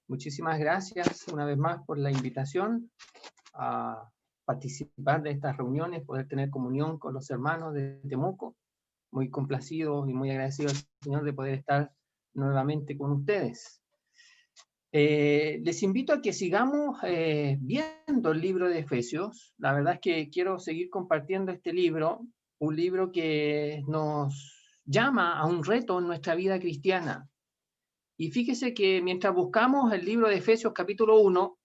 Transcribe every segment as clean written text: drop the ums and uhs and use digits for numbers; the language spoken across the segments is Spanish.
Muchísimas gracias una vez más por la invitación a participar de estas reuniones, poder tener comunión con los hermanos de Temuco. Muy complacido y muy agradecido al Señor de poder estar nuevamente con ustedes. Les invito a que sigamos viendo el libro de Efesios. La verdad es que quiero seguir compartiendo este libro, un libro que nos llama a un reto en nuestra vida cristiana. Y fíjese que mientras buscamos el libro de Efesios capítulo 1,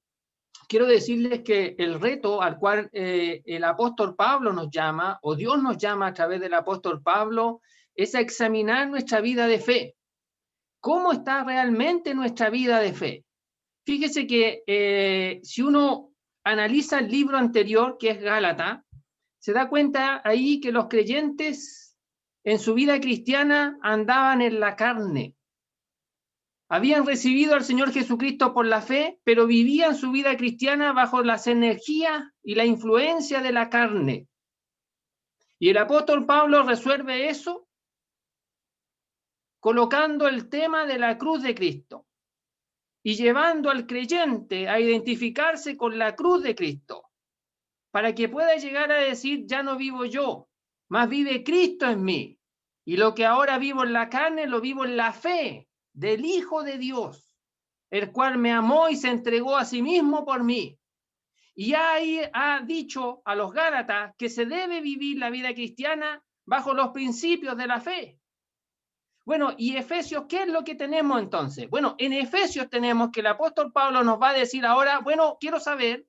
quiero decirles que el reto al cual el apóstol Pablo nos llama, o Dios nos llama a través del apóstol Pablo, es a examinar nuestra vida de fe. ¿Cómo está realmente nuestra vida de fe? Fíjese que si uno analiza el libro anterior, que es Gálatas, se da cuenta ahí que los creyentes en su vida cristiana andaban en la carne. Habían recibido al Señor Jesucristo por la fe, pero vivían su vida cristiana bajo las energías y la influencia de la carne. Y el apóstol Pablo resuelve eso colocando el tema de la cruz de Cristo y llevando al creyente a identificarse con la cruz de Cristo, para que pueda llegar a decir, ya no vivo yo, más vive Cristo en mí. Y lo que ahora vivo en la carne, lo vivo en la fe del Hijo de Dios, el cual me amó y se entregó a sí mismo por mí. Y ahí ha dicho a los Gálatas que se debe vivir la vida cristiana bajo los principios de la fe. Bueno, y Efesios, ¿qué es lo que tenemos entonces? Bueno, en Efesios tenemos que el apóstol Pablo nos va a decir ahora, bueno, quiero saber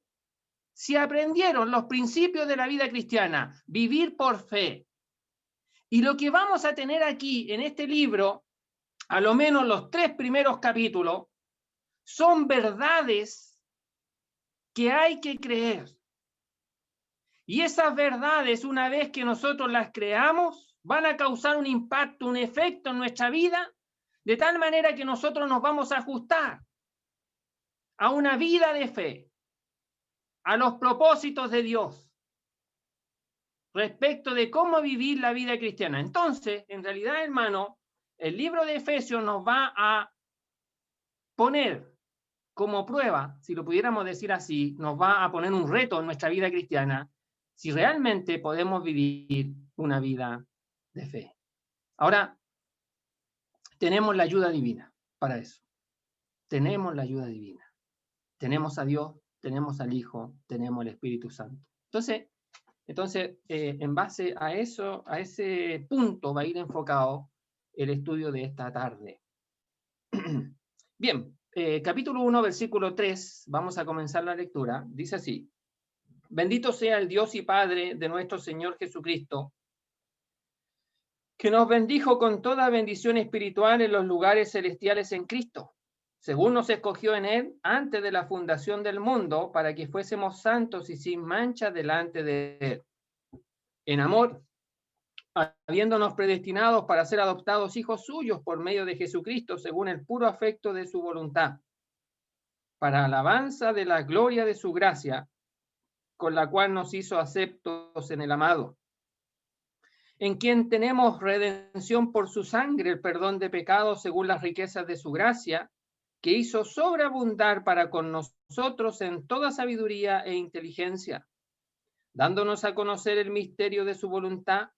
si aprendieron los principios de la vida cristiana, vivir por fe. Y lo que vamos a tener aquí en este libro, a lo menos los 3 primeros capítulos, son verdades que hay que creer. Y esas verdades, una vez que nosotros las creamos, van a causar un impacto, un efecto en nuestra vida, de tal manera que nosotros nos vamos a ajustar a una vida de fe, a los propósitos de Dios, respecto de cómo vivir la vida cristiana. Entonces, en realidad, hermano, el libro de Efesios nos va a poner como prueba, si lo pudiéramos decir así, nos va a poner un reto en nuestra vida cristiana, si realmente podemos vivir una vida de fe. Ahora, tenemos la ayuda divina para eso. Tenemos la ayuda divina. Tenemos a Dios, tenemos al Hijo, tenemos el Espíritu Santo. Entonces, en base a eso, a ese punto va a ir enfocado el estudio de esta tarde. Bien, capítulo 1, versículo 3, vamos a comenzar la lectura. Dice así: Bendito sea el Dios y Padre de nuestro Señor Jesucristo, que nos bendijo con toda bendición espiritual en los lugares celestiales en Cristo, según nos escogió en Él antes de la fundación del mundo, para que fuésemos santos y sin mancha delante de Él. En amor, habiéndonos predestinados para ser adoptados hijos suyos por medio de Jesucristo, según el puro afecto de su voluntad, para alabanza de la gloria de su gracia, con la cual nos hizo aceptos en el amado, en quien tenemos redención por su sangre, el perdón de pecados según las riquezas de su gracia, que hizo sobreabundar para con nosotros en toda sabiduría e inteligencia, dándonos a conocer el misterio de su voluntad,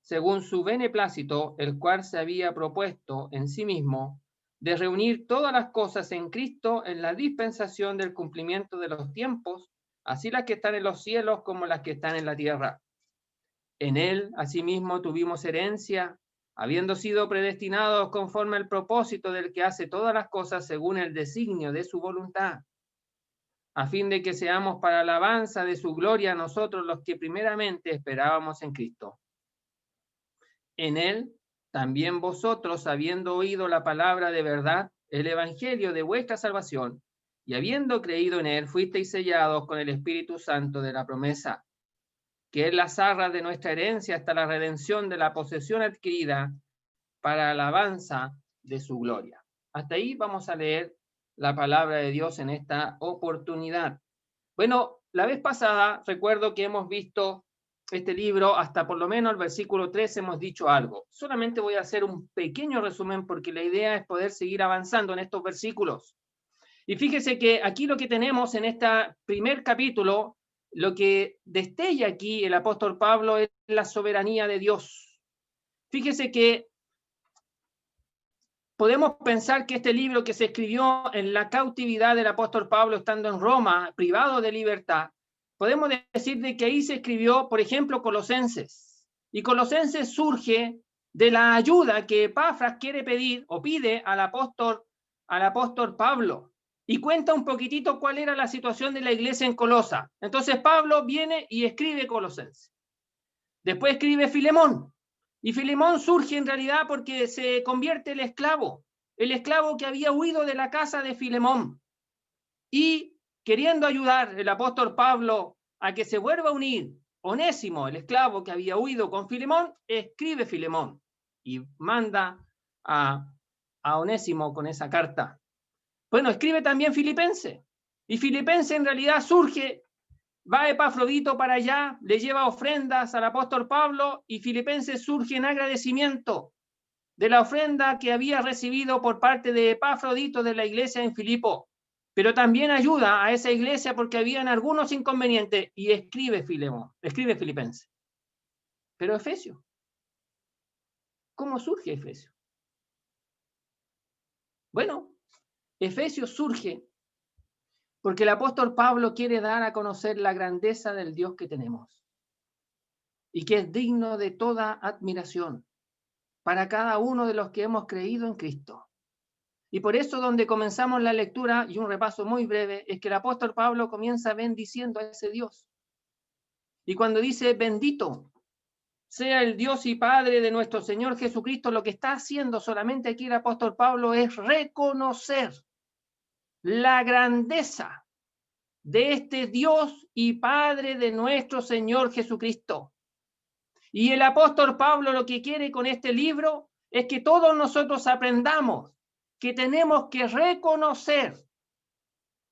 según su beneplácito, el cual se había propuesto en sí mismo, de reunir todas las cosas en Cristo en la dispensación del cumplimiento de los tiempos, así las que están en los cielos como las que están en la tierra. En él, asimismo, tuvimos herencia, habiendo sido predestinados conforme al propósito del que hace todas las cosas según el designio de su voluntad, a fin de que seamos para alabanza de su gloria nosotros los que primeramente esperábamos en Cristo. En él, también vosotros, habiendo oído la palabra de verdad, el evangelio de vuestra salvación, y habiendo creído en él, fuisteis sellados con el Espíritu Santo de la promesa, que es las arras de nuestra herencia hasta la redención de la posesión adquirida para alabanza de su gloria. Hasta ahí vamos a leer la palabra de Dios en esta oportunidad. Bueno, la vez pasada recuerdo que hemos visto este libro hasta por lo menos el versículo 3 hemos dicho algo. Solamente voy a hacer un pequeño resumen porque la idea es poder seguir avanzando en estos versículos. Y fíjese que aquí lo que tenemos en este primer capítulo, lo que destella aquí el apóstol Pablo es la soberanía de Dios. Fíjese que podemos pensar que este libro que se escribió en la cautividad del apóstol Pablo estando en Roma, privado de libertad, podemos decir de que ahí se escribió, por ejemplo, Colosenses. Y Colosenses surge de la ayuda que Epafras quiere pedir o pide al apóstol Pablo. Y cuenta un poquitito cuál era la situación de la iglesia en Colosa. Entonces Pablo viene y escribe Colosenses. Después escribe Filemón. Y Filemón surge en realidad porque se convierte el esclavo que había huido de la casa de Filemón. Y queriendo ayudar el apóstol Pablo a que se vuelva a unir, Onésimo, el esclavo que había huido con Filemón, escribe Filemón y manda a Onésimo con esa carta. Bueno, escribe también Filipenses. Y Filipenses en realidad surge. Va Epafrodito para allá, le lleva ofrendas al apóstol Pablo y Filipenses surge en agradecimiento de la ofrenda que había recibido por parte de Epafrodito de la iglesia en Filipo. Pero también ayuda a esa iglesia porque habían algunos inconvenientes y escribe Filipenses. Pero Efesios, ¿cómo surge Efesios? Bueno, Efesios surge porque el apóstol Pablo quiere dar a conocer la grandeza del Dios que tenemos y que es digno de toda admiración para cada uno de los que hemos creído en Cristo. Y por eso donde comenzamos la lectura, y un repaso muy breve, es que el apóstol Pablo comienza bendiciendo a ese Dios. Y cuando dice, bendito sea el Dios y Padre de nuestro Señor Jesucristo, lo que está haciendo solamente aquí el apóstol Pablo es reconocer la grandeza de este Dios y Padre de nuestro Señor Jesucristo. Y el apóstol Pablo lo que quiere con este libro es que todos nosotros aprendamos que tenemos que reconocer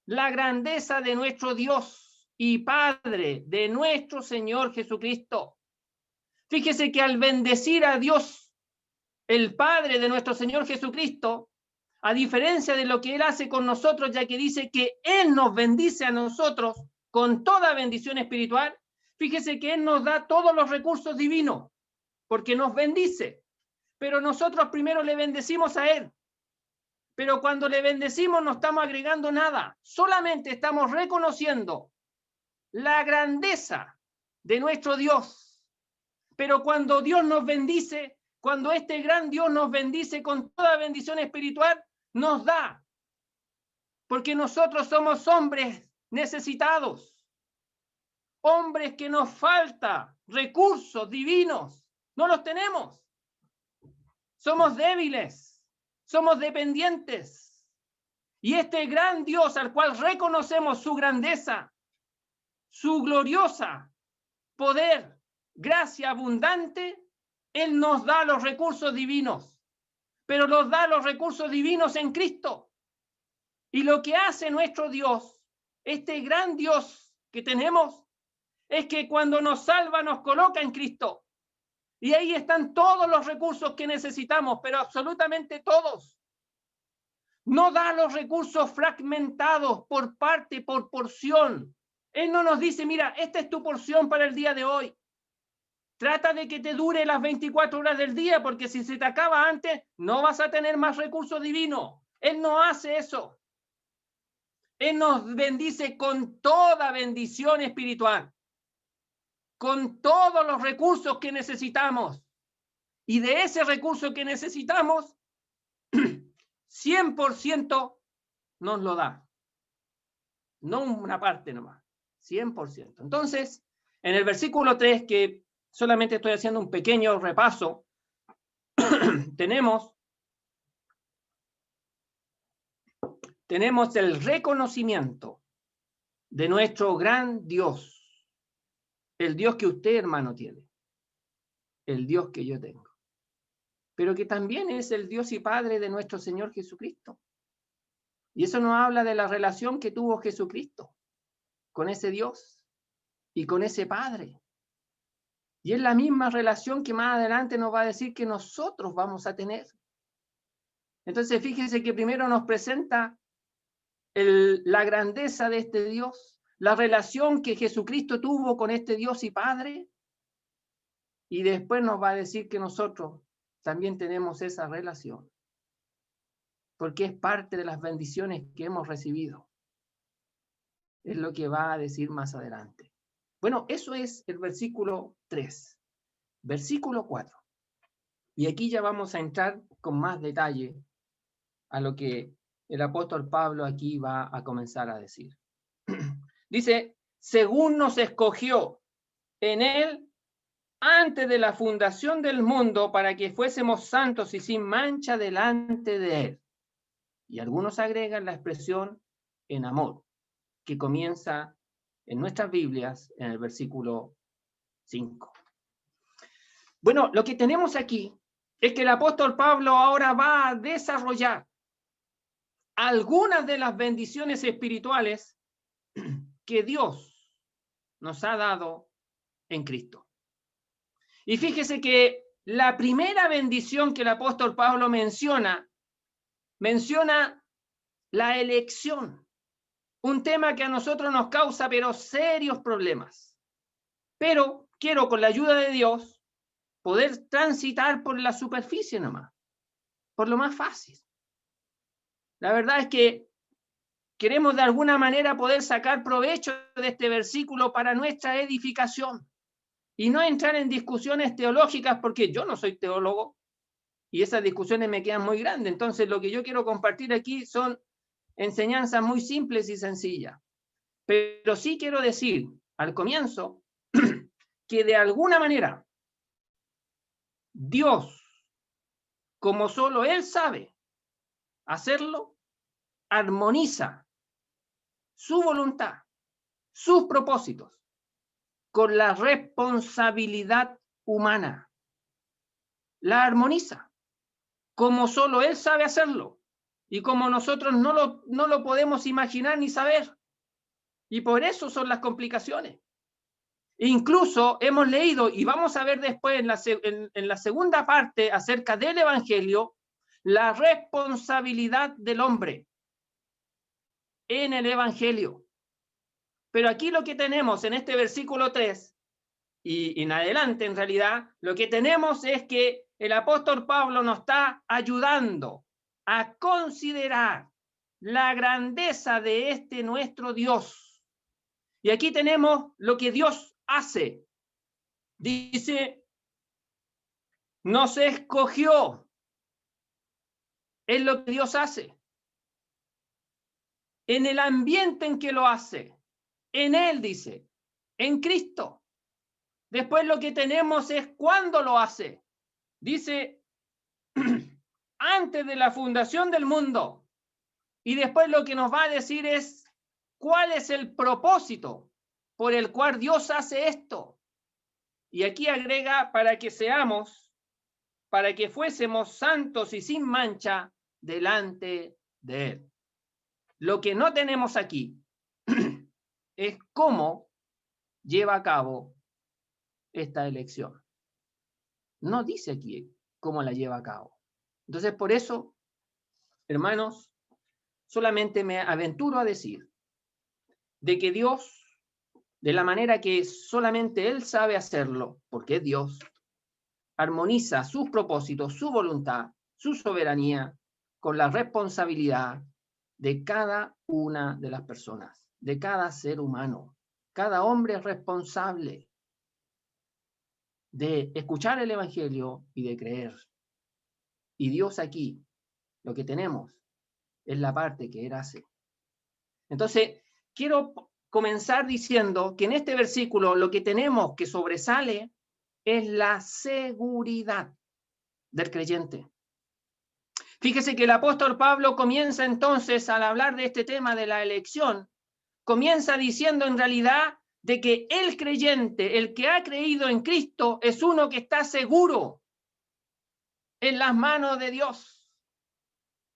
la grandeza de nuestro Dios y Padre de nuestro Señor Jesucristo. Fíjese que al bendecir a Dios, el Padre de nuestro Señor Jesucristo, a diferencia de lo que Él hace con nosotros, ya que dice que Él nos bendice a nosotros con toda bendición espiritual, fíjese que Él nos da todos los recursos divinos, porque nos bendice. Pero nosotros primero le bendecimos a Él. Pero cuando le bendecimos no estamos agregando nada, solamente estamos reconociendo la grandeza de nuestro Dios. Pero cuando Dios nos bendice, cuando este gran Dios nos bendice con toda bendición espiritual, nos da. Porque nosotros somos hombres necesitados, hombres que nos falta recursos divinos, no los tenemos. Somos débiles, somos dependientes. Y este gran Dios al cual reconocemos su grandeza, su gloriosa poder, gracia abundante, Él nos da los recursos divinos, pero nos da los recursos divinos en Cristo. Y lo que hace nuestro Dios, este gran Dios que tenemos, es que cuando nos salva nos coloca en Cristo. Y ahí están todos los recursos que necesitamos, pero absolutamente todos. No da los recursos fragmentados por parte, por porción. Él no nos dice, mira, esta es tu porción para el día de hoy. Trata de que te dure las 24 horas del día, porque si se te acaba antes, no vas a tener más recursos divinos. Él no hace eso. Él nos bendice con toda bendición espiritual, con todos los recursos que necesitamos. Y de ese recurso que necesitamos, 100% nos lo da. No una parte nomás, 100%. Entonces, en el versículo 3, que solamente estoy haciendo un pequeño repaso, tenemos el reconocimiento de nuestro gran Dios, el Dios que usted, hermano, tiene, el Dios que yo tengo, pero que también es el Dios y Padre de nuestro Señor Jesucristo. Y eso nos habla de la relación que tuvo Jesucristo con ese Dios y con ese Padre. Y es la misma relación que más adelante nos va a decir que nosotros vamos a tener. Entonces, fíjense que primero nos presenta la grandeza de este Dios, la relación que Jesucristo tuvo con este Dios y Padre, y después nos va a decir que nosotros también tenemos esa relación, porque es parte de las bendiciones que hemos recibido. Es lo que va a decir más adelante. Bueno, eso es el versículo 3. Versículo 4. Y aquí ya vamos a entrar con más detalle a lo que el apóstol Pablo aquí va a comenzar a decir. Dice, según nos escogió en él antes de la fundación del mundo para que fuésemos santos y sin mancha delante de él. Y algunos agregan la expresión en amor, que comienza en nuestras Biblias en el versículo 5. Bueno, lo que tenemos aquí es que el apóstol Pablo ahora va a desarrollar algunas de las bendiciones espirituales que Dios nos ha dado en Cristo. Y fíjese que la primera bendición que el apóstol Pablo menciona la elección, un tema que a nosotros nos causa pero serios problemas. Pero quiero, con la ayuda de Dios, poder transitar por la superficie nomás, por lo más fácil. La verdad es que queremos de alguna manera poder sacar provecho de este versículo para nuestra edificación y no entrar en discusiones teológicas, porque yo no soy teólogo y esas discusiones me quedan muy grandes. Entonces, lo que yo quiero compartir aquí son enseñanzas muy simples y sencillas. Pero sí quiero decir al comienzo que de alguna manera Dios, como solo Él sabe hacerlo, armoniza su voluntad, sus propósitos, con la responsabilidad humana. La armoniza, como solo Él sabe hacerlo, y como nosotros no lo podemos imaginar ni saber. Y por eso son las complicaciones. Incluso hemos leído, y vamos a ver después en la segunda parte acerca del Evangelio, la responsabilidad del hombre en el Evangelio. Pero aquí lo que tenemos en este versículo 3 y en adelante, en realidad, lo que tenemos es que el apóstol Pablo nos está ayudando a considerar la grandeza de este nuestro Dios. Y aquí tenemos lo que Dios hace. Dice, nos escogió. Es lo que Dios hace. En el ambiente en que lo hace. En Él, dice. En Cristo. Después lo que tenemos es cuándo lo hace. Dice, antes de la fundación del mundo. Y después lo que nos va a decir es cuál es el propósito por el cual Dios hace esto. Y aquí agrega para que fuésemos santos y sin mancha delante de Él. Lo que no tenemos aquí es cómo lleva a cabo esta elección. No dice aquí cómo la lleva a cabo. Entonces, por eso, hermanos, solamente me aventuro a decir de que Dios, de la manera que solamente Él sabe hacerlo, porque es Dios, armoniza sus propósitos, su voluntad, su soberanía con la responsabilidad de cada una de las personas, de cada ser humano. Cada hombre es responsable de escuchar el Evangelio y de creer. Y Dios aquí, lo que tenemos, es la parte que Él hace. Entonces, quiero comenzar diciendo que en este versículo lo que tenemos que sobresale es la seguridad del creyente. Fíjese que el apóstol Pablo comienza entonces al hablar de este tema de la elección, comienza diciendo en realidad de que el creyente, el que ha creído en Cristo, es uno que está seguro en las manos de Dios.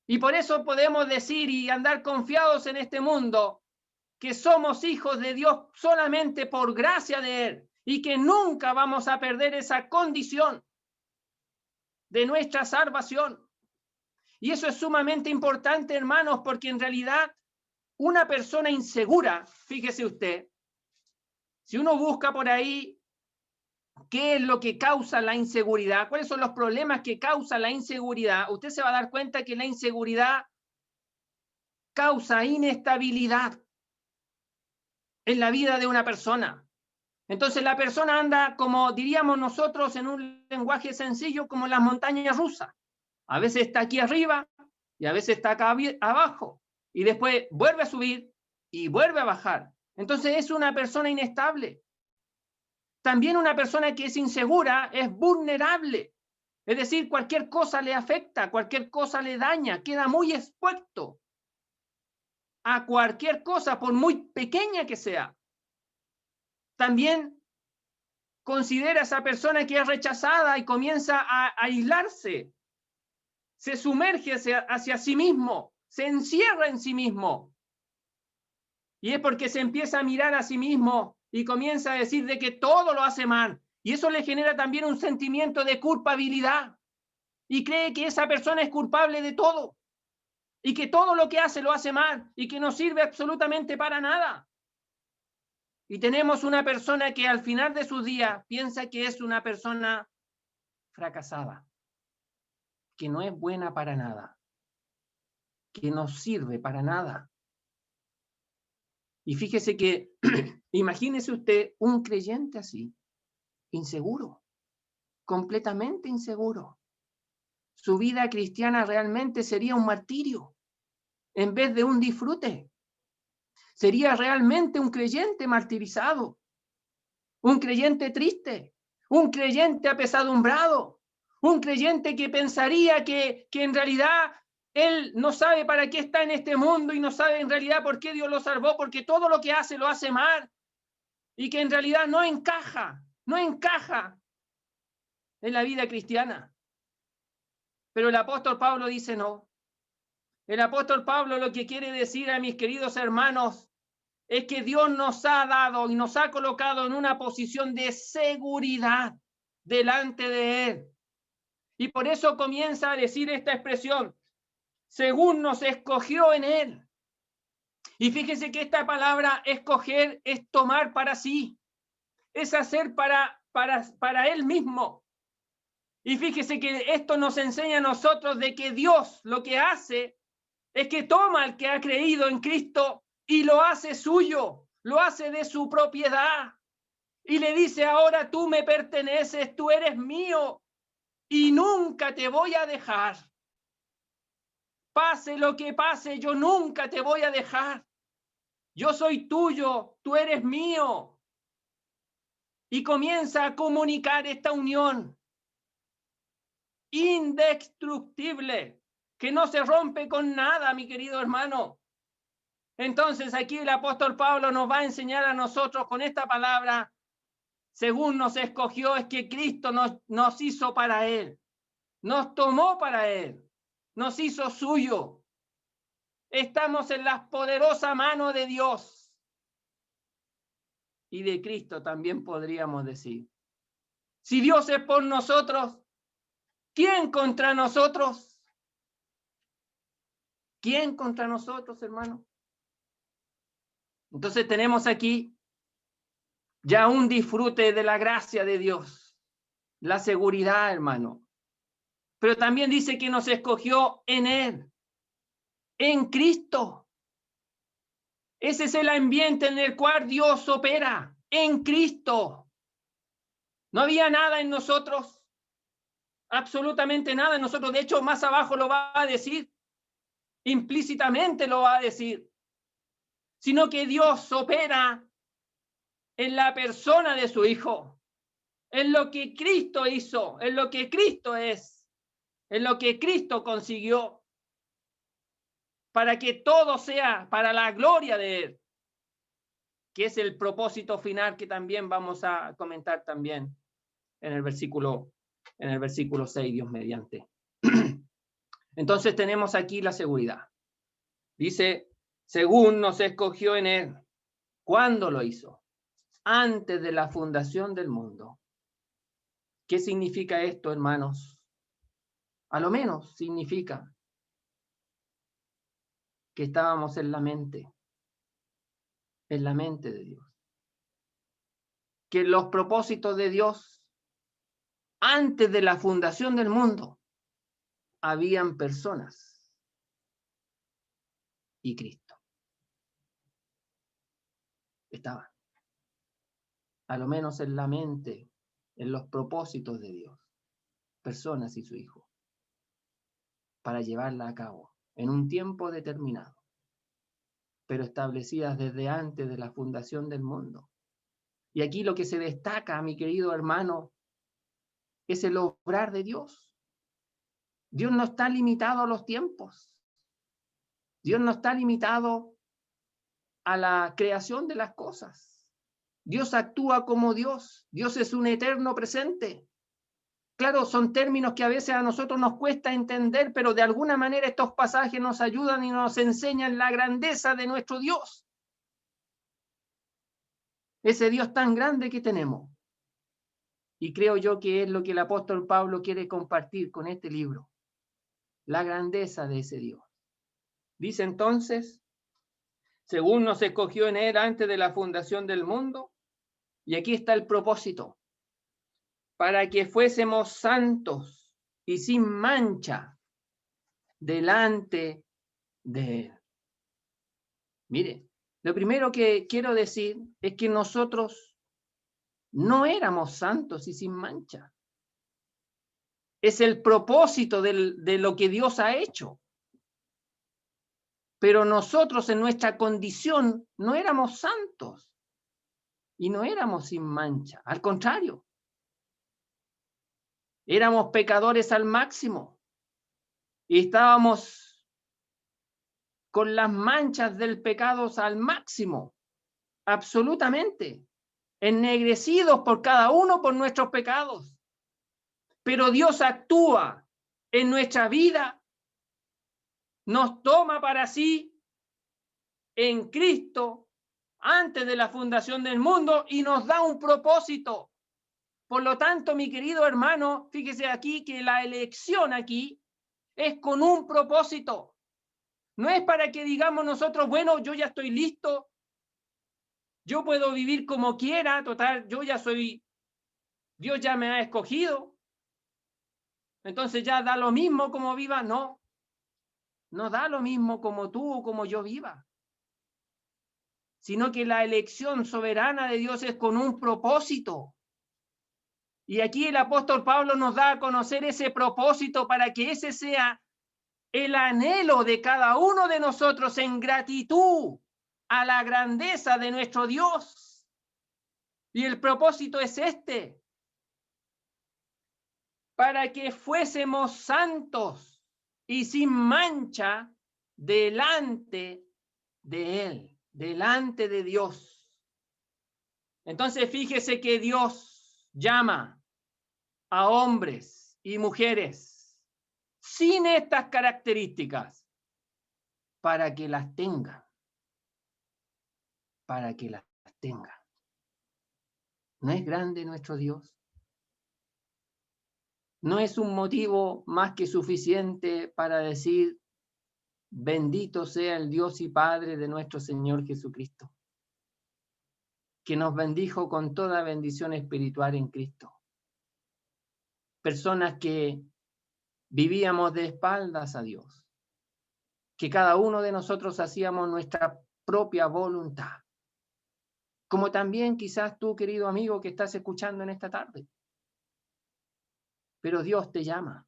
Y por eso podemos decir y andar confiados en este mundo que somos hijos de Dios solamente por gracia de Él y que nunca vamos a perder esa condición de nuestra salvación. Y eso es sumamente importante, hermanos, porque en realidad Una persona insegura, fíjese usted, si uno busca por ahí qué es lo que causa la inseguridad, cuáles son los problemas que causa la inseguridad, usted se va a dar cuenta que la inseguridad causa inestabilidad en la vida de una persona. Entonces la persona anda, como diríamos nosotros en un lenguaje sencillo, como las montañas rusas. A veces está aquí arriba y a veces está acá abajo. Y después vuelve a subir y vuelve a bajar. Entonces es una persona inestable. También una persona que es insegura es vulnerable. Es decir, cualquier cosa le afecta, cualquier cosa le daña, queda muy expuesto a cualquier cosa, por muy pequeña que sea. También considera a esa persona que es rechazada y comienza a aislarse, se sumerge hacia sí mismo, se encierra en sí mismo. Y es porque se empieza a mirar a sí mismo y comienza a decir de que todo lo hace mal. Y eso le genera también un sentimiento de culpabilidad. Y cree que esa persona es culpable de todo. Y que todo lo que hace lo hace mal. Y que no sirve absolutamente para nada. Y tenemos una persona que al final de sus días piensa que es una persona fracasada. Que no es buena para nada. Que no sirve para nada. Y fíjese que, imagínese usted un creyente así, inseguro, completamente inseguro. Su vida cristiana realmente sería un martirio en vez de un disfrute. Sería realmente un creyente martirizado, un creyente triste, un creyente apesadumbrado, un creyente que pensaría que en realidad él no sabe para qué está en este mundo y no sabe en realidad por qué Dios lo salvó, porque todo lo que hace lo hace mal y que en realidad no encaja en la vida cristiana. Pero el apóstol Pablo dice no. El apóstol Pablo lo que quiere decir a mis queridos hermanos es que Dios nos ha dado y nos ha colocado en una posición de seguridad delante de Él. Y por eso comienza a decir esta expresión, según nos escogió en Él. Y fíjese que esta palabra escoger es tomar para sí, es hacer para Él mismo. Y fíjese que esto nos enseña a nosotros de que Dios lo que hace es que toma al que ha creído en Cristo y lo hace suyo, lo hace de su propiedad. Y le dice, ahora tú me perteneces, tú eres mío y nunca te voy a dejar. Pase lo que pase, yo nunca te voy a dejar. Yo soy tuyo, tú eres mío. Y comienza a comunicar esta unión indestructible, que no se rompe con nada, mi querido hermano. Entonces aquí el apóstol Pablo nos va a enseñar a nosotros con esta palabra, según nos escogió, es que Cristo nos hizo para Él, nos tomó para Él, nos hizo suyo. Estamos en la poderosa mano de Dios y de Cristo también podríamos decir. Si Dios es por nosotros, ¿quién contra nosotros? ¿Quién contra nosotros, hermano? Entonces tenemos aquí ya un disfrute de la gracia de Dios, la seguridad, hermano. Pero también dice que nos escogió en Él, en Cristo. Ese es el ambiente en el cual Dios opera, en Cristo. No había nada en nosotros, absolutamente nada en nosotros. De hecho, más abajo lo va a decir, implícitamente lo va a decir, sino que Dios opera en la persona de su Hijo, en lo que Cristo hizo, en lo que Cristo es, en lo que Cristo consiguió, para que todo sea para la gloria de Él, que es el propósito final que también vamos a comentar también en el versículo 6, Dios mediante. Entonces tenemos aquí la seguridad. Dice, según nos escogió en Él. ¿Cuándo lo hizo? Antes de la fundación del mundo. ¿Qué significa esto, hermanos? A lo menos significa que estábamos en la mente. en la mente de Dios. Que los propósitos de Dios, antes de la fundación del mundo, habían personas y Cristo. Estaban, a lo menos en la mente, en los propósitos de Dios, personas y su Hijo, para llevarla a cabo en un tiempo determinado, pero establecidas desde antes de la fundación del mundo. Y aquí lo que se destaca, mi querido hermano, es el obrar de Dios. Dios no está limitado a los tiempos. Dios no está limitado a la creación de las cosas. Dios actúa como Dios. Dios es un eterno presente. Claro, son términos que a veces a nosotros nos cuesta entender, pero de alguna manera estos pasajes nos ayudan y nos enseñan la grandeza de nuestro Dios. Ese Dios tan grande que tenemos. Y creo yo que es lo que el apóstol Pablo quiere compartir con este libro. La grandeza de ese Dios. Dice entonces, según nos escogió en él antes de la fundación del mundo, y aquí está el propósito, para que fuésemos santos y sin mancha delante de él. Mire, lo primero que quiero decir es que nosotros no éramos santos y sin mancha. Es el propósito de lo que Dios ha hecho. Pero nosotros en nuestra condición no éramos santos y no éramos sin mancha. Al contrario, éramos pecadores al máximo y estábamos con las manchas del pecado al máximo, absolutamente, ennegrecidos por cada uno por nuestros pecados. Pero Dios actúa en nuestra vida, nos toma para sí en Cristo antes de la fundación del mundo y nos da un propósito. Por lo tanto, mi querido hermano, fíjese aquí que la elección aquí es con un propósito. No es para que digamos nosotros, bueno, yo ya estoy listo, yo puedo vivir como quiera, total, yo ya soy, Dios ya me ha escogido, entonces ya da lo mismo como viva. No, no da lo mismo como tú o como yo viva, sino que la elección soberana de Dios es con un propósito. Y aquí el apóstol Pablo nos da a conocer ese propósito para que ese sea el anhelo de cada uno de nosotros en gratitud a la grandeza de nuestro Dios. Y el propósito es este: para que fuésemos santos y sin mancha delante de Él, delante de Dios. Entonces fíjese que Dios llama a hombres y mujeres sin estas características para que las tengan, para que las tengan. ¿No es grande nuestro Dios? ¿No es un motivo más que suficiente para decir, bendito sea el Dios y Padre de nuestro Señor Jesucristo, que nos bendijo con toda bendición espiritual en Cristo? Personas que vivíamos de espaldas a Dios, que cada uno de nosotros hacíamos nuestra propia voluntad, como también quizás tú, querido amigo, que estás escuchando en esta tarde. Pero Dios te llama,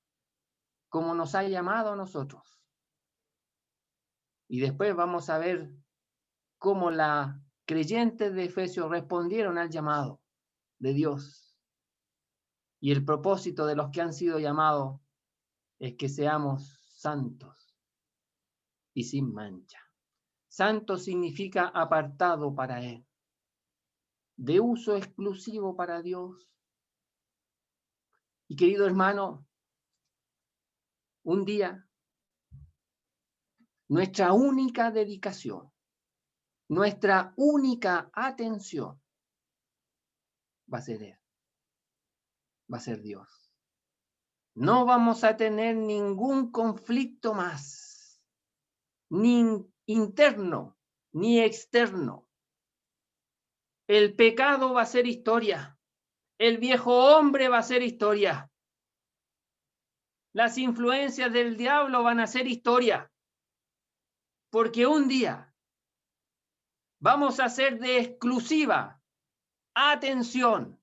como nos ha llamado a nosotros. Y después vamos a ver cómo los creyentes de Efesios respondieron al llamado de Dios. Y el propósito de los que han sido llamados es que seamos santos y sin mancha. Santo significa apartado para Él, de uso exclusivo para Dios. Y querido hermano, un día nuestra única dedicación, nuestra única atención va a ser Él, va a ser Dios. No vamos a tener ningún conflicto más, ni interno, ni externo. El pecado va a ser historia. El viejo hombre va a ser historia. Las influencias del diablo van a ser historia. Porque un día vamos a ser de exclusiva atención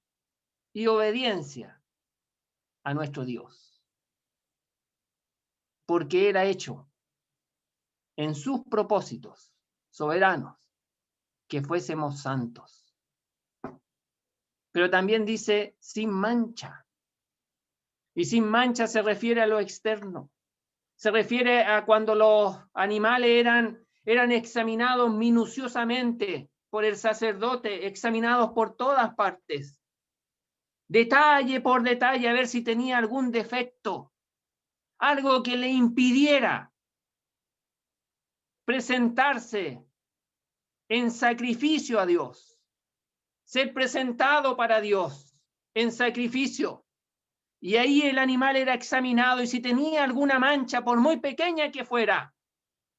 y obediencia a nuestro Dios. Porque Él ha hecho en sus propósitos soberanos que fuésemos santos. Pero también dice sin mancha. Y sin mancha se refiere a lo externo. Se refiere a cuando los animales eran examinados minuciosamente por el sacerdote, examinados por todas partes, detalle por detalle, a ver si tenía algún defecto, algo que le impidiera presentarse en sacrificio a Dios, ser presentado para Dios en sacrificio. Y ahí el animal era examinado y si tenía alguna mancha, por muy pequeña que fuera,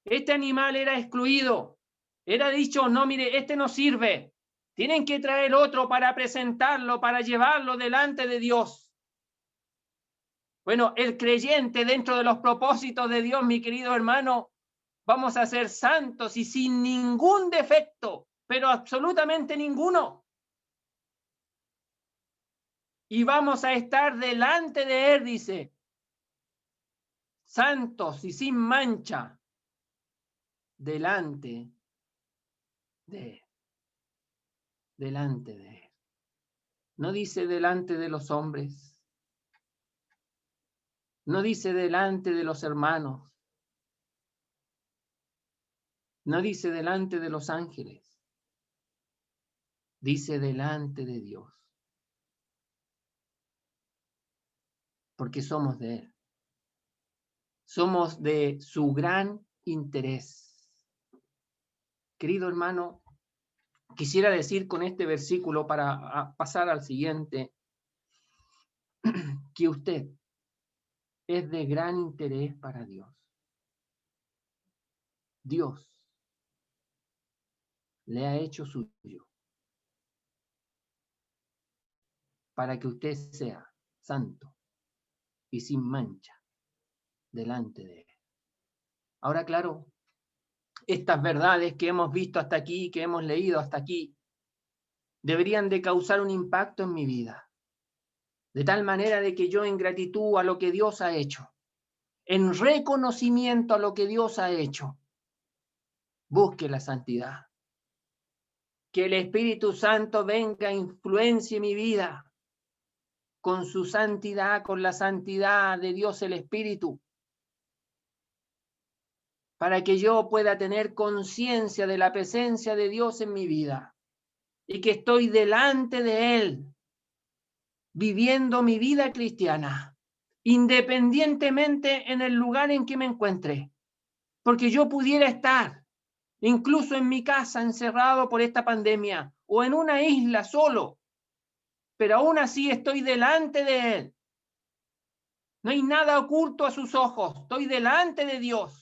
este animal era excluido. Era dicho, no, mire, este no sirve. Tienen que traer otro para presentarlo, para llevarlo delante de Dios. Bueno, el creyente dentro de los propósitos de Dios, mi querido hermano, vamos a ser santos y sin ningún defecto, pero absolutamente ninguno. Y vamos a estar delante de Él, dice, santos y sin mancha, delante de Él. Delante de Él. No dice delante de los hombres. No dice delante de los hermanos. No dice delante de los ángeles. Dice delante de Dios. Porque somos de Él. Somos de su gran interés. Querido hermano, quisiera decir con este versículo para pasar al siguiente, que usted es de gran interés para Dios. Dios le ha hecho suyo para que usted sea santo y sin mancha delante de Él. Ahora, claro, estas verdades que hemos visto hasta aquí, que hemos leído hasta aquí, deberían de causar un impacto en mi vida, de tal manera de que yo en gratitud a lo que Dios ha hecho, en reconocimiento a lo que Dios ha hecho, busque la santidad. Que el Espíritu Santo venga e influencie mi vida con su santidad, con la santidad de Dios el Espíritu, para que yo pueda tener conciencia de la presencia de Dios en mi vida y que estoy delante de Él, viviendo mi vida cristiana, independientemente en el lugar en que me encuentre, porque yo pudiera estar incluso en mi casa encerrado por esta pandemia o en una isla solo, pero aún así estoy delante de Él. No hay nada oculto a sus ojos, estoy delante de Dios.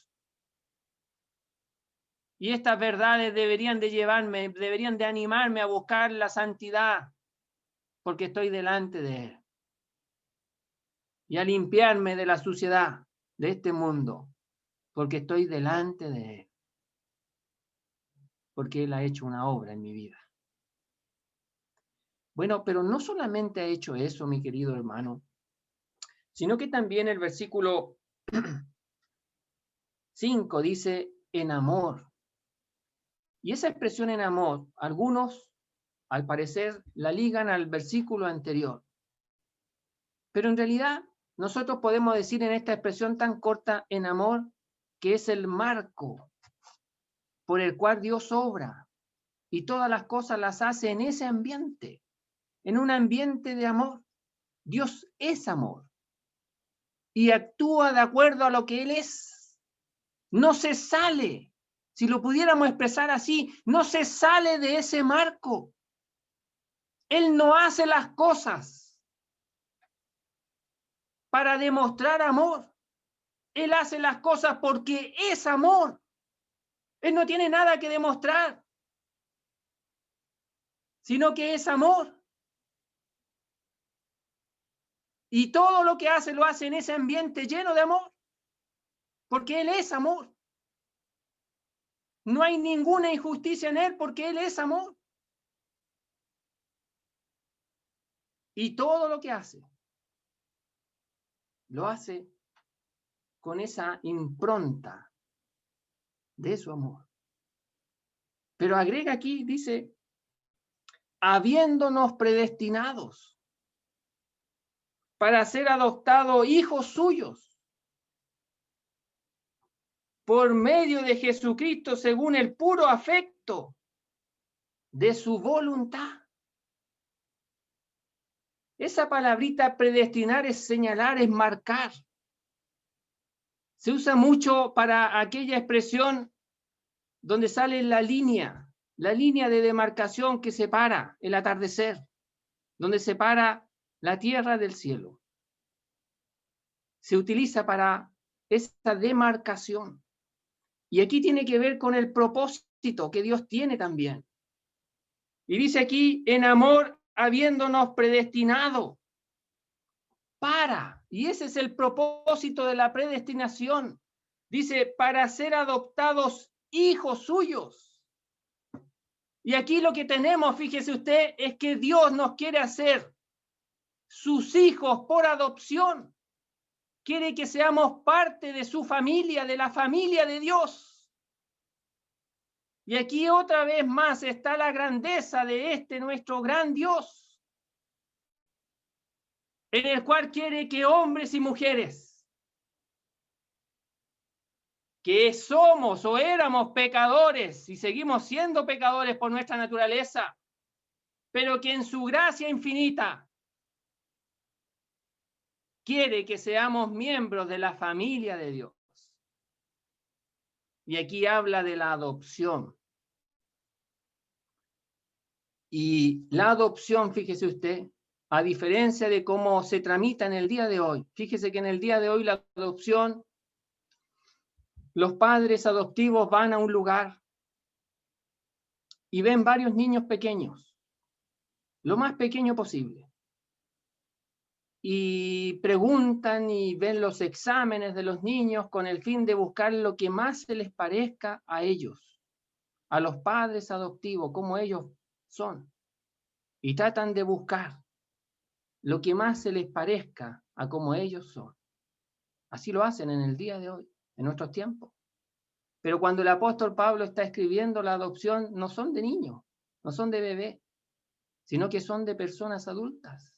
Y estas verdades deberían de llevarme, deberían de animarme a buscar la santidad, porque estoy delante de Él. Y a limpiarme de la suciedad de este mundo, porque estoy delante de Él. Porque Él ha hecho una obra en mi vida. Bueno, pero no solamente ha hecho eso, mi querido hermano, sino que también el versículo 5 dice, en amor. Y esa expresión en amor, algunos, al parecer, la ligan al versículo anterior. Pero en realidad, nosotros podemos decir en esta expresión tan corta, en amor, que es el marco por el cual Dios obra y todas las cosas las hace en ese ambiente, en un ambiente de amor. Dios es amor y actúa de acuerdo a lo que Él es. No se sale, si lo pudiéramos expresar así, no se sale de ese marco. Él no hace las cosas para demostrar amor. Él hace las cosas porque es amor. Él no tiene nada que demostrar. sino que es amor. Y todo lo que hace, lo hace en ese ambiente lleno de amor, porque Él es amor. No hay ninguna injusticia en Él, porque Él es amor. Y todo lo que hace, lo hace con esa impronta de su amor. Pero agrega aquí, dice, habiéndonos predestinados para ser adoptados hijos suyos por medio de Jesucristo según el puro afecto de su voluntad. Esa palabrita predestinar es señalar, es marcar. Se usa mucho para aquella expresión donde sale la línea de demarcación que separa el atardecer, donde separa la tierra del cielo. Se utiliza para esa demarcación. Y aquí tiene que ver con el propósito que Dios tiene también. Y dice aquí, en amor, habiéndonos predestinado para, y ese es el propósito de la predestinación, dice, para ser adoptados hijos suyos. Y aquí lo que tenemos, fíjese usted, es que Dios nos quiere hacer sus hijos por adopción. Quiere que seamos parte de su familia, de la familia de Dios. Y aquí otra vez más está la grandeza de este nuestro gran Dios, en el cual quiere que hombres y mujeres que somos o éramos pecadores y seguimos siendo pecadores por nuestra naturaleza, pero que en su gracia infinita quiere que seamos miembros de la familia de Dios. Y aquí habla de la adopción. Y la adopción, fíjese usted, a diferencia de cómo se tramita en el día de hoy, fíjese que en el día de hoy la adopción, los padres adoptivos van a un lugar y ven varios niños pequeños, lo más pequeño posible. Y preguntan y ven los exámenes de los niños con el fin de buscar lo que más se les parezca a ellos, a los padres adoptivos, como ellos son. Y tratan de buscar lo que más se les parezca a como ellos son. Así lo hacen en el día de hoy, en nuestros tiempos. Pero cuando el apóstol Pablo está escribiendo la adopción, no son de niños, no son de bebés, sino que son de personas adultas.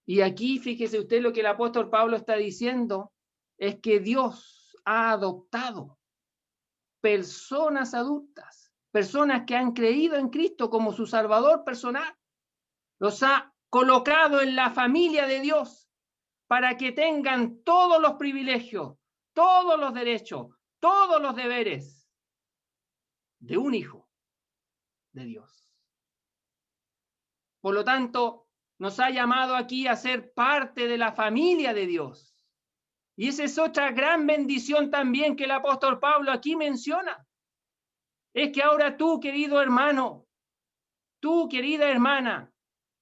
Y aquí, fíjese usted, lo que el apóstol Pablo está diciendo es que Dios ha adoptado personas adultas, personas que han creído en Cristo como su Salvador personal, los ha colocado en la familia de Dios para que tengan todos los privilegios, todos los derechos, todos los deberes de un hijo de Dios. Por lo tanto, nos ha llamado aquí a ser parte de la familia de Dios. Y esa es otra gran bendición también que el apóstol Pablo aquí menciona. Es que ahora tú, querido hermano, tú, querida hermana,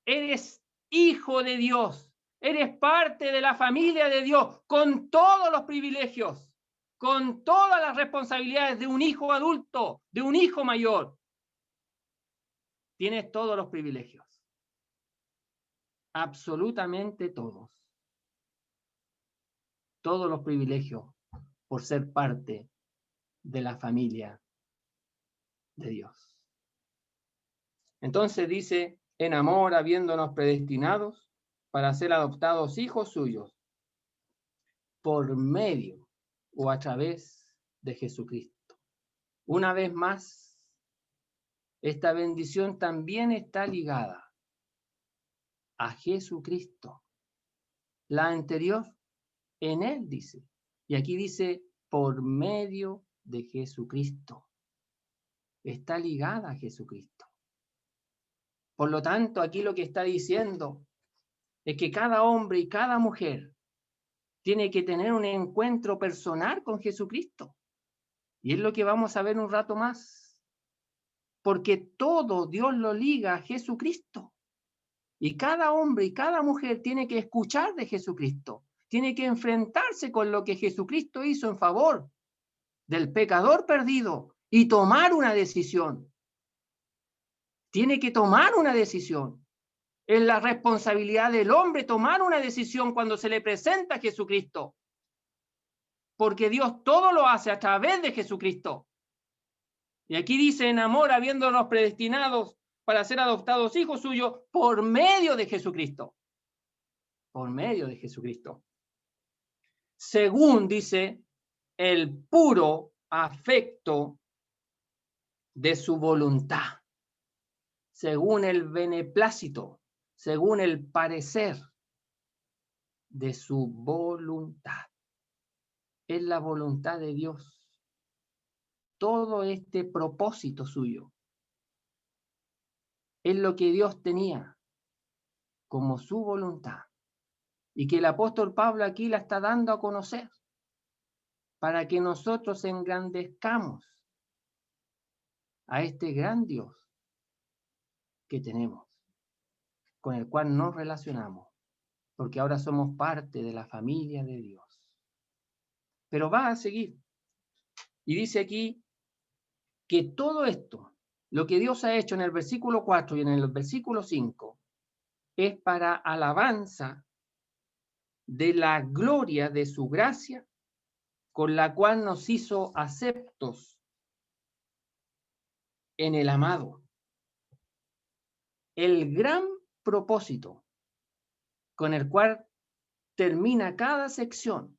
eres hijo de Dios, eres parte de la familia de Dios, con todos los privilegios, con todas las responsabilidades de un hijo adulto, de un hijo mayor. Tienes todos los privilegios. Absolutamente todos. Todos los privilegios por ser parte de la familia de Dios. Entonces dice, en amor, habiéndonos predestinados para ser adoptados hijos suyos por medio o a través de Jesucristo. Una vez más, esta bendición también está ligada a Jesucristo. La anterior, en Él dice, y aquí dice, por medio de Jesucristo. Está ligada a Jesucristo. Por lo tanto, aquí lo que está diciendo es que cada hombre y cada mujer tiene que tener un encuentro personal con Jesucristo. Y es lo que vamos a ver un rato más. porque todo Dios lo liga a Jesucristo. Y cada hombre y cada mujer tiene que escuchar de Jesucristo, tiene que enfrentarse con lo que Jesucristo hizo en favor del pecador perdido y tomar una decisión. Tiene que tomar una decisión. Es la responsabilidad del hombre tomar una decisión cuando se le presenta a Jesucristo. Porque Dios todo lo hace a través de Jesucristo. Y aquí dice, en amor, habiéndonos predestinados para ser adoptados hijos suyos por medio de Jesucristo. Por medio de Jesucristo. Según, dice, el puro afecto de su voluntad. Según el beneplácito, según el parecer de su voluntad. Es la voluntad de Dios. Todo este propósito suyo es lo que Dios tenía como su voluntad y que el apóstol Pablo aquí la está dando a conocer para que nosotros engrandezcamos a este gran Dios que tenemos, con el cual nos relacionamos, porque ahora somos parte de la familia de Dios. Pero va a seguir y dice aquí que todo esto, lo que Dios ha hecho en el versículo 4 y en el versículo 5, es para alabanza de la gloria de su gracia, con la cual nos hizo aceptos en el amado. El gran propósito con el cual termina cada sección,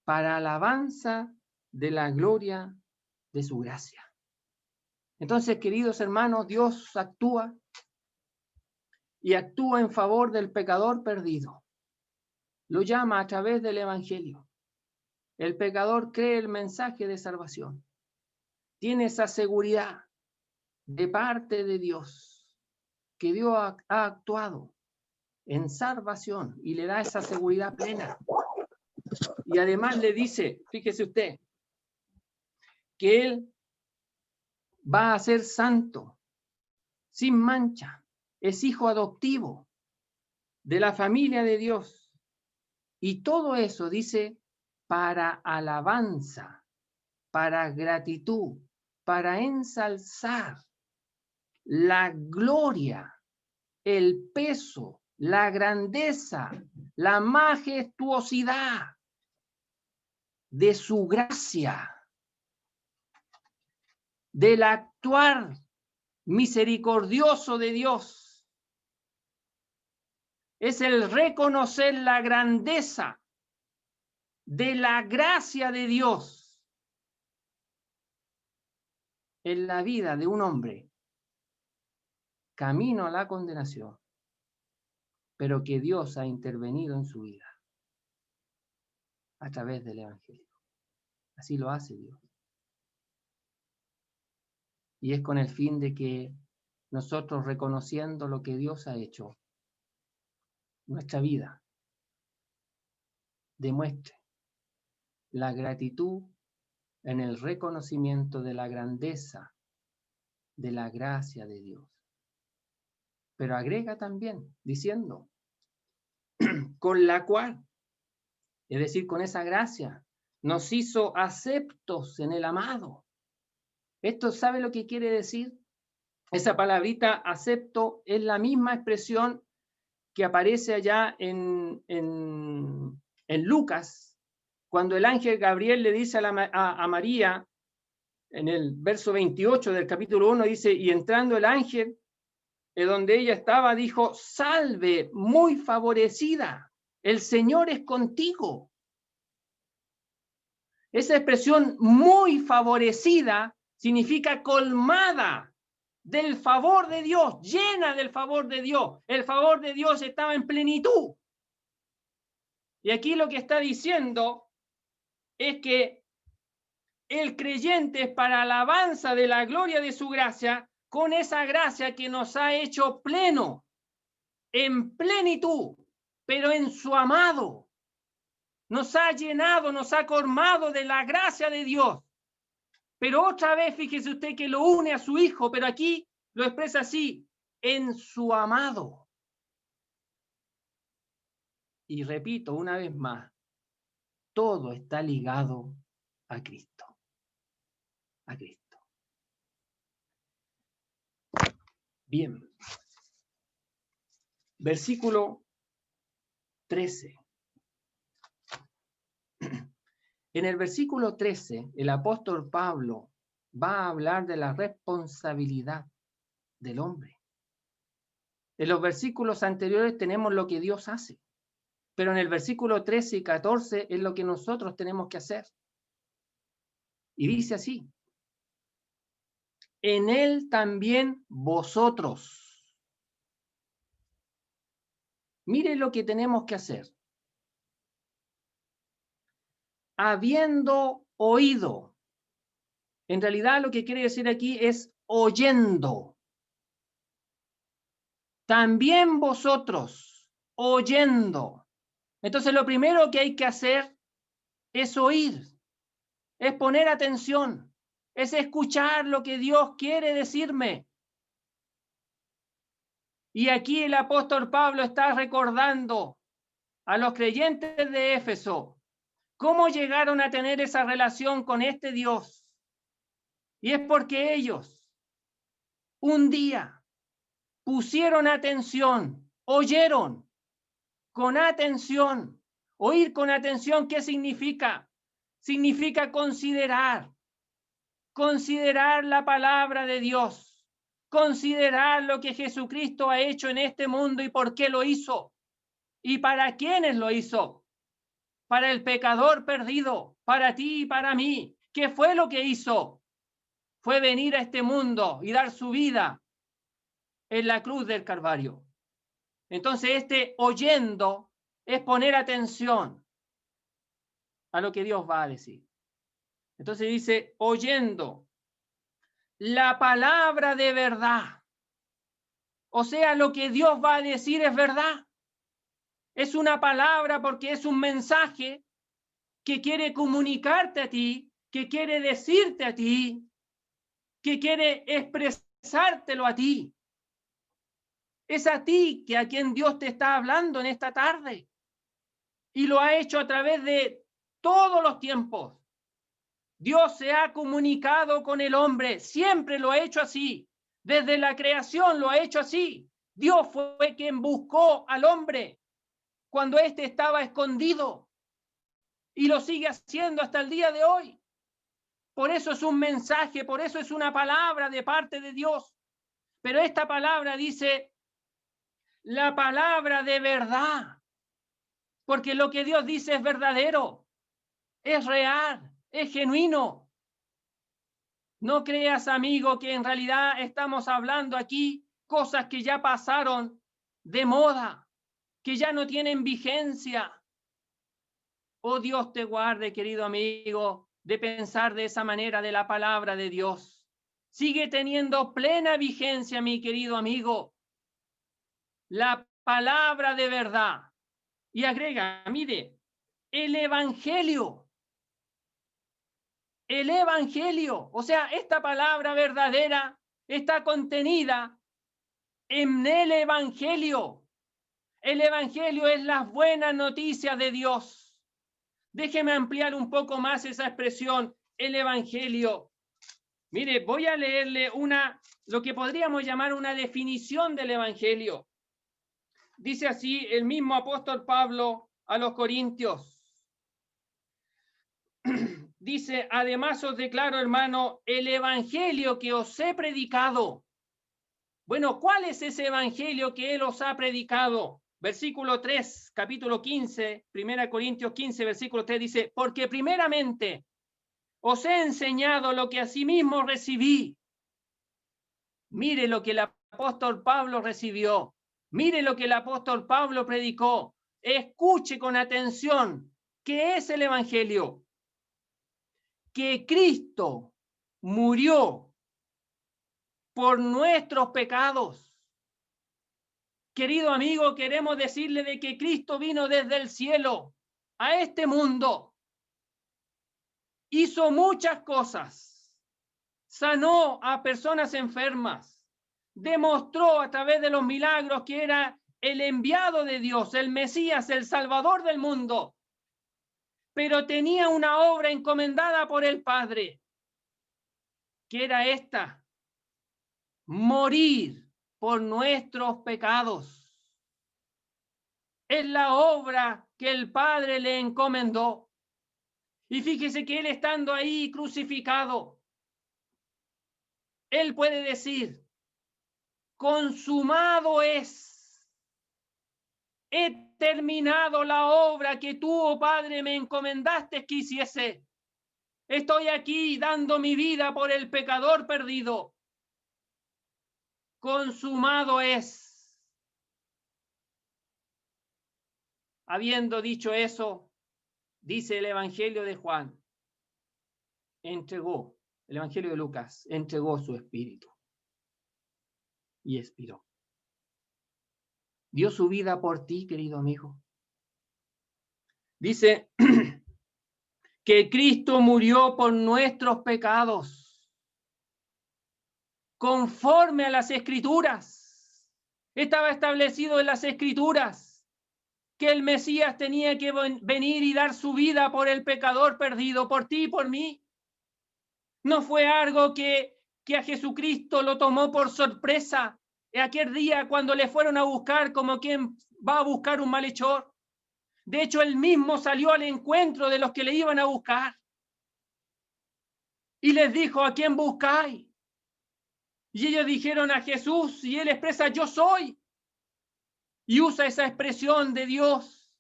para alabanza de la gloria de su gracia. Entonces, queridos hermanos, Dios actúa y actúa en favor del pecador perdido. Lo llama a través del Evangelio. El pecador cree el mensaje de salvación. Tiene esa seguridad de parte de Dios, que Dios ha actuado en salvación y le da esa seguridad plena. Y además le dice, fíjese usted, que Él va a ser santo, sin mancha, es hijo adoptivo de la familia de Dios. Y todo eso, dice, para alabanza, para gratitud, para ensalzar la gloria, el peso, la grandeza, la majestuosidad de su gracia, del actuar misericordioso de Dios. Es el reconocer la grandeza de la gracia de Dios en la vida de un hombre camino a la condenación, pero que Dios ha intervenido en su vida a través del Evangelio. Así lo hace Dios. Y es con el fin de que nosotros, reconociendo lo que Dios ha hecho, nuestra vida demuestre la gratitud en el reconocimiento de la grandeza de la gracia de Dios. Pero agrega también diciendo, con la cual, es decir, con esa gracia, nos hizo aceptos en el amado. ¿Esto sabe lo que quiere decir? Esa palabrita acepto es la misma expresión que aparece allá en Lucas, cuando el ángel Gabriel le dice a María, en el verso 28 del capítulo 1, dice, y entrando el ángel, donde ella estaba, dijo, salve, muy favorecida, el Señor es contigo. Esa expresión muy favorecida significa colmada del favor de Dios, llena del favor de Dios. El favor de Dios estaba en plenitud. Y aquí lo que está diciendo es que el creyente es para alabanza de la gloria de su gracia, con esa gracia que nos ha hecho pleno, en plenitud, pero en su amado. Nos ha llenado, nos ha colmado de la gracia de Dios. Pero otra vez, fíjese usted que lo une a su Hijo, pero aquí lo expresa así, en su amado. Y repito una vez más, todo está ligado a Cristo. A Cristo. Bien. Versículo 13. En el versículo 13, el apóstol Pablo va a hablar de la responsabilidad del hombre. En los versículos anteriores tenemos lo que Dios hace, pero en el versículo 13 y 14 es lo que nosotros tenemos que hacer. Y dice así, en él también vosotros. Mire lo que tenemos que hacer. Habiendo oído. En realidad lo que quiere decir aquí es oyendo. También vosotros, oyendo. Entonces lo primero que hay que hacer es oír, es poner atención, es escuchar lo que Dios quiere decirme. Y aquí el apóstol Pablo está recordando a los creyentes de Éfeso cómo llegaron a tener esa relación con este Dios. Y es porque ellos un día pusieron atención, oyeron con atención. Oír con atención, ¿qué significa? Significa considerar la palabra de Dios, considerar lo que Jesucristo ha hecho en este mundo y por qué lo hizo y para quiénes lo hizo. Para el pecador perdido, para ti y para mí. ¿Qué fue lo que hizo? Fue venir a este mundo y dar su vida en la cruz del Calvario. Entonces, este oyendo es poner atención a lo que Dios va a decir. Entonces dice, oyendo la palabra de verdad. O sea, lo que Dios va a decir es verdad. Es una palabra porque es un mensaje que quiere comunicarte a ti, que quiere decirte a ti, que quiere expresártelo a ti. Es a ti que a quien Dios te está hablando en esta tarde. Y lo ha hecho a través de todos los tiempos. Dios se ha comunicado con el hombre, siempre lo ha hecho así. Desde la creación lo ha hecho así. Dios fue quien buscó al hombre cuando éste estaba escondido. Y lo sigue haciendo hasta el día de hoy. Por eso es un mensaje, por eso es una palabra de parte de Dios. Pero esta palabra dice, la palabra de verdad. Porque lo que Dios dice es verdadero, es real, es genuino. No creas, amigo, que en realidad estamos hablando aquí cosas que ya pasaron de moda, que ya no tienen vigencia. Oh, Dios te guarde, querido amigo, de pensar de esa manera de la palabra de Dios. Sigue teniendo plena vigencia, mi querido amigo, la palabra de verdad. Y agrega, mire, el evangelio, o sea, esta palabra verdadera está contenida en el evangelio. El evangelio es las buenas noticias de Dios. Déjeme ampliar un poco más esa expresión, el evangelio. Mire, voy a leerle lo que podríamos llamar una definición del evangelio. Dice así el mismo apóstol Pablo a los Corintios. Dice, además os declaro, hermano, el evangelio que os he predicado. Bueno, ¿cuál es ese evangelio que él os ha predicado? Versículo 3, capítulo 15, 1 Corintios 15, versículo 3 dice, porque primeramente os he enseñado lo que asimismo recibí. Mire lo que el apóstol Pablo recibió. Mire lo que el apóstol Pablo predicó. Escuche con atención. ¿Qué es el evangelio? Que Cristo murió por nuestros pecados. Querido amigo, queremos decirle de que Cristo vino desde el cielo a este mundo. Hizo muchas cosas. sanó a personas enfermas, demostró a través de los milagros que era el enviado de Dios, el Mesías, el Salvador del mundo. Pero tenía una obra encomendada por el Padre, que era esta: morir por nuestros pecados. Es la obra que el Padre le encomendó. Y fíjese que él, estando ahí crucificado, él puede decir: consumado es. He terminado la obra que tú, oh Padre, me encomendaste que hiciese. Estoy aquí dando mi vida por el pecador perdido. Consumado es. Habiendo dicho eso, dice el Evangelio de Juan, entregó, el Evangelio de Lucas, entregó su espíritu y expiró. Dio su vida por ti, querido amigo. Dice que Cristo murió por nuestros pecados, conforme a las Escrituras. Estaba establecido en las Escrituras que el Mesías tenía que venir y dar su vida por el pecador perdido, por ti y por mí. No fue algo que a Jesucristo lo tomó por sorpresa aquel día cuando le fueron a buscar, como quien va a buscar un malhechor. De hecho, él mismo salió al encuentro de los que le iban a buscar y les dijo: ¿a quién buscáis? Y ellos dijeron: a Jesús, y él expresa: yo soy. Y usa esa expresión de Dios.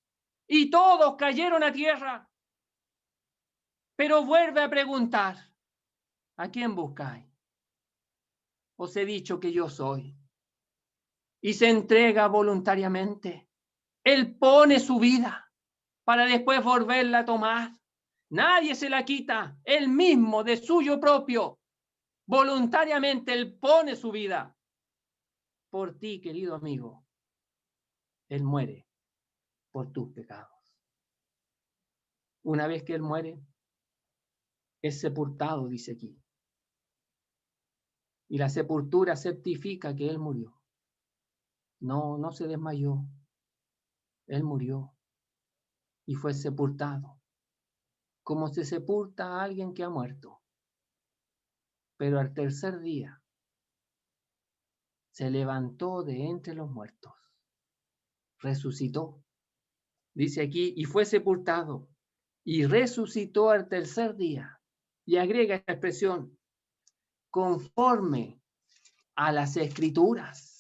Y todos cayeron a tierra. Pero vuelve a preguntar: ¿a quién buscáis? Os he dicho que yo soy. Y se entrega voluntariamente. Él pone su vida para después volverla a tomar. Nadie se la quita. Él mismo, de suyo propio, voluntariamente, él pone su vida por ti, querido amigo. Él muere por tus pecados. Una vez que él muere, es sepultado, dice aquí. Y la sepultura certifica que él murió. No se desmayó. Él murió y fue sepultado, como se sepulta a alguien que ha muerto. Pero al tercer día se levantó de entre los muertos, resucitó. Dice aquí: y fue sepultado y resucitó al tercer día. Y agrega esta expresión: conforme a las Escrituras.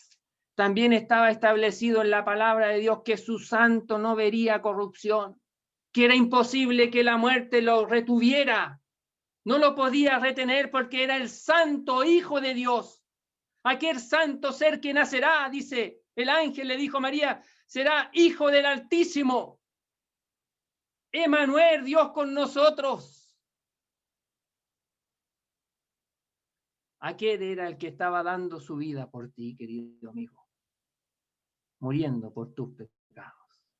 También estaba establecido en la palabra de Dios que su santo no vería corrupción, que era imposible que la muerte lo retuviera. No lo podía retener porque era el santo Hijo de Dios. Aquel santo ser que nacerá, dice el ángel, le dijo a María, será Hijo del Altísimo. Emmanuel, Dios con nosotros. Aquel era el que estaba dando su vida por ti, querido amigo, muriendo por tus pecados.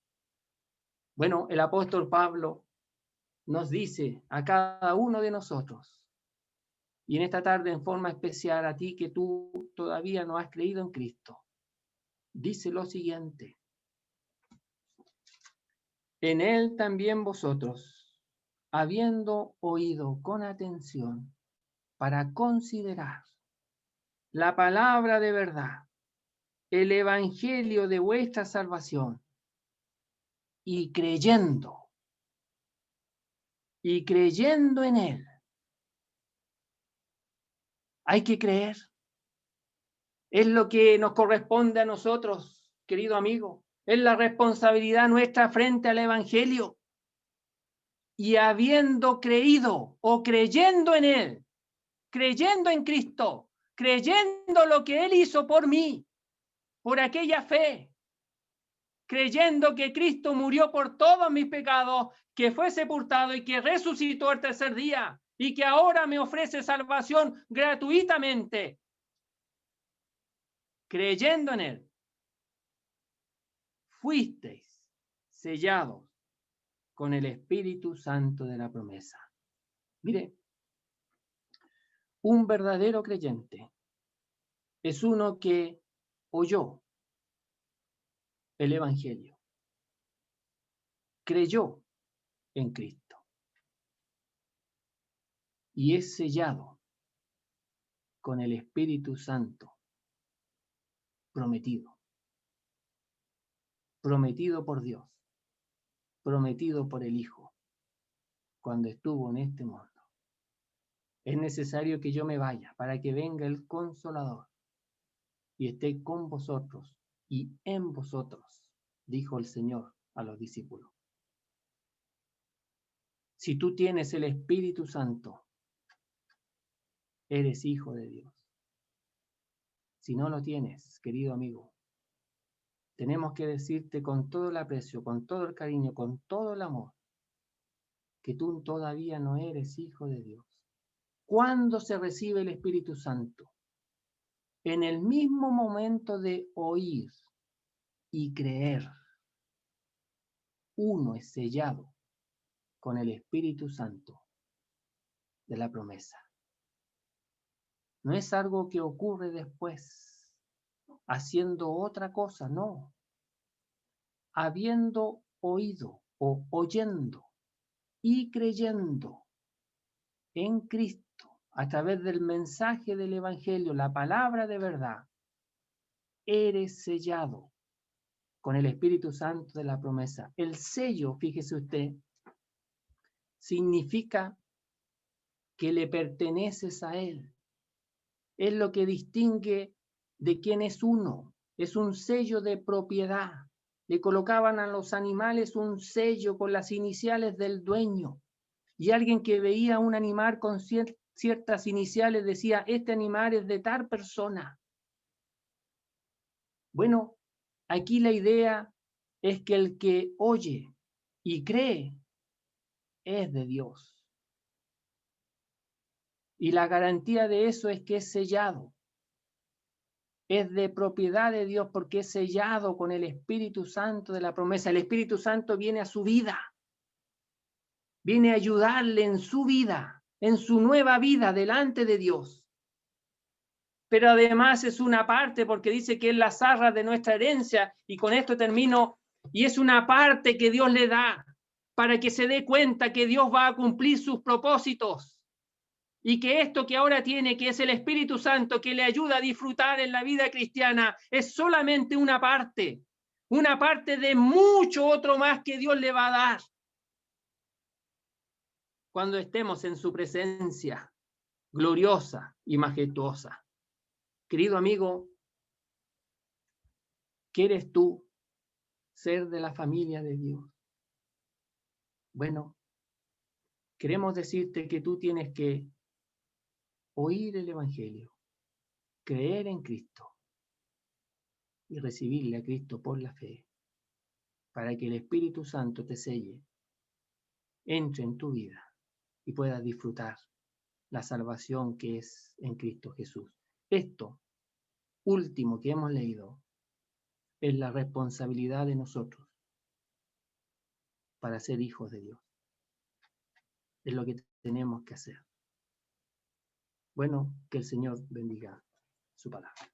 Bueno, el apóstol Pablo nos dice a cada uno de nosotros, y en esta tarde en forma especial a ti que tú todavía no has creído en Cristo, dice lo siguiente: en él también vosotros, habiendo oído con atención para considerar la palabra de verdad, el evangelio de vuestra salvación, y creyendo en él. Hay que creer. Es lo que nos corresponde a nosotros, querido amigo. Es la responsabilidad nuestra frente al evangelio. Y habiendo creído o creyendo en él, creyendo en Cristo, creyendo lo que él hizo por mí, por aquella fe, creyendo que Cristo murió por todos mis pecados, que fue sepultado y que resucitó el tercer día y que ahora me ofrece salvación gratuitamente, creyendo en él, fuisteis sellados con el Espíritu Santo de la promesa. Mire, Un verdadero creyente es uno que oyó el Evangelio, creyó en Cristo y es sellado con el Espíritu Santo prometido. Prometido por Dios, prometido por el Hijo, cuando estuvo en este mundo. Es necesario que yo me vaya para que venga el Consolador y esté con vosotros y en vosotros, dijo el Señor a los discípulos. Si tú tienes el Espíritu Santo, eres hijo de Dios. Si no lo tienes, querido amigo, tenemos que decirte con todo el aprecio, con todo el cariño, con todo el amor, que tú todavía no eres hijo de Dios. ¿Cuándo se recibe el Espíritu Santo? En el mismo momento de oír y creer. Uno es sellado con el Espíritu Santo de la promesa. No es algo que ocurre después, haciendo otra cosa, no. Habiendo oído o oyendo y creyendo en Cristo a través del mensaje del Evangelio, la palabra de verdad, eres sellado con el Espíritu Santo de la promesa. El sello, fíjese usted, significa que le perteneces a Él. Es lo que distingue de quién es uno. Es un sello de propiedad. Le colocaban a los animales un sello con las iniciales del dueño. Y alguien que veía un animal con ciertas iniciales decía, este animal es de tal persona. Bueno, aquí la idea es que el que oye y cree es de Dios. Y la garantía de eso es que es sellado. Es de propiedad de Dios porque es sellado con el Espíritu Santo de la promesa. El Espíritu Santo viene a su vida. Viene a ayudarle en su vida, en su nueva vida delante de Dios. Pero además es una parte porque dice que es la zarra de nuestra herencia, y con esto termino, y es una parte que Dios le da para que se dé cuenta que Dios va a cumplir sus propósitos y que esto que ahora tiene, que es el Espíritu Santo que le ayuda a disfrutar en la vida cristiana, es solamente una parte de mucho otro más que Dios le va a dar cuando estemos en su presencia gloriosa y majestuosa. Querido amigo, ¿quieres tú ser de la familia de Dios? Bueno, queremos decirte que tú tienes que oír el Evangelio, creer en Cristo y recibirle a Cristo por la fe, para que el Espíritu Santo te selle, entre en tu vida y puedas disfrutar la salvación que es en Cristo Jesús. Esto último que hemos leído es la responsabilidad de nosotros para ser hijos de Dios. Es lo que tenemos que hacer. Bueno, que el Señor bendiga su palabra.